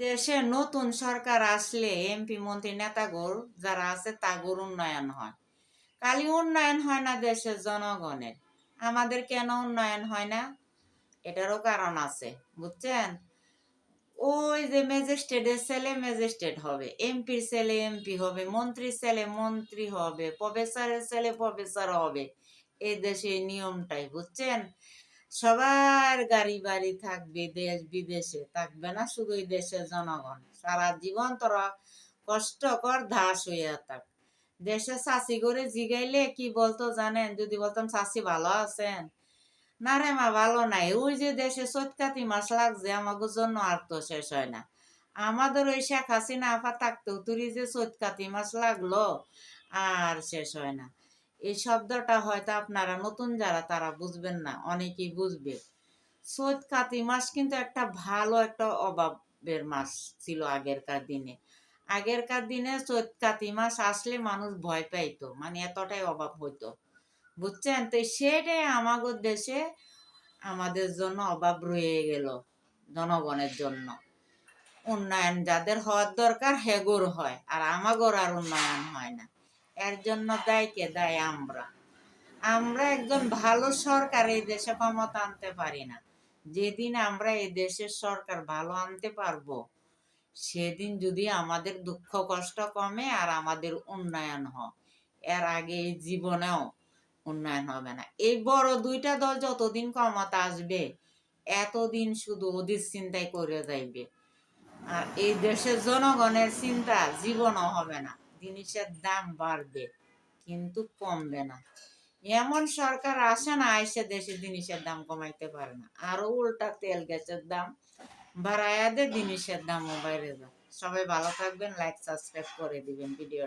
দেশে নতুন সরকার আসলে এমপি মন্ত্রী নেতাগর যারা আছে তাগর উন্নয়ন হয়। খালি উন্নয়ন হয় না দেশের জনগণের, আমাদের কেন উন্নয়ন হয় না? এটারও কারণ আছে, বুঝছেন? ওই যে ম্যাজিস্ট্রেটের ছেলে ম্যাজিস্ট্রেট হবে, এমপির ছেলে এমপি হবে, মন্ত্রীর ছেলে মন্ত্রী হবে, প্রফেসরের ছেলে প্রফেসর হবে। এই দেশে এই নিয়মটাই, বুঝছেন? সবার গাড়ি বাড়ি থাকবে, দেশ বিদেশে থাকবে না শুধু এই দেশের জনগণ। সারা জীবন তোরা কষ্টকর ধাস হইয়া থাক। দেশে চাষি করে জিগাইলে কি বলতো জানেন? যদি বলতাম চাষি ভালো আছেন, না রে মা ভালো নাই, ওই যে দেশে চৈতকাতি মাস লাগছে আমাদের জন্য আর তো শেষ হয় না। আমাদের ওই শেখ হাসিনা আফা থাকতেও তুরি যে চৈতকাতি মাস লাগলো আর শেষ হয় না। এই শব্দটা হয়তো আপনারা নতুন যারা তারা বুঝবেন না, অনেকেই বুঝবে। চৈত কাতি মাস কিন্তু একটা ভালো একটা অভাবের মাস ছিল আগেরকার দিনে। আগেরকার দিনে চৈত কাতি মাস আসলে মানুষ ভয় পাইতো, মানে এতটাই অভাব হইতো, বুঝছেন? তো সেটাই আমাদের দেশে আমাদের জন্য অভাব রয়ে গেল, জনগণের জন্য। উন্নয়ন যাদের হওয়ার দরকার হেগোর হয়, আর আমাগোর আর উন্নয়ন হয় না। এর জন্য দায় কে? দায় আমরা। আমরা একজন ভালো সরকার এই দেশে ক্ষমতা আনতে পারি না। যেদিন আমরা এই দেশের সরকার ভালো আনতে পারবো, সেদিন যদি আমাদের দুঃখ কষ্ট কমে আর আমাদের উন্নয়ন হয়। এর আগে এই জীবনেও উন্নয়ন হবে না। এই বড় দুইটা দল যতদিন ক্ষমতা আসবে, এতদিন শুধু ওদের চিন্তাই করে যাইবে, আর এই দেশের জনগণের চিন্তা জীবনও হবে না। জিনিসের দাম বাড়বে কিন্তু কমবে না। এমন সরকার আসে না আইসে দেশে জিনিসের দাম কমাইতে পারে না, আরো উল্টা তেল গ্যাসের দাম বাড়াইয়া দে, জিনিসের দামও বাইরে যায়। সবাই ভালো থাকবেন, লাইক সাবস্ক্রাইব করে দিবেন ভিডিও।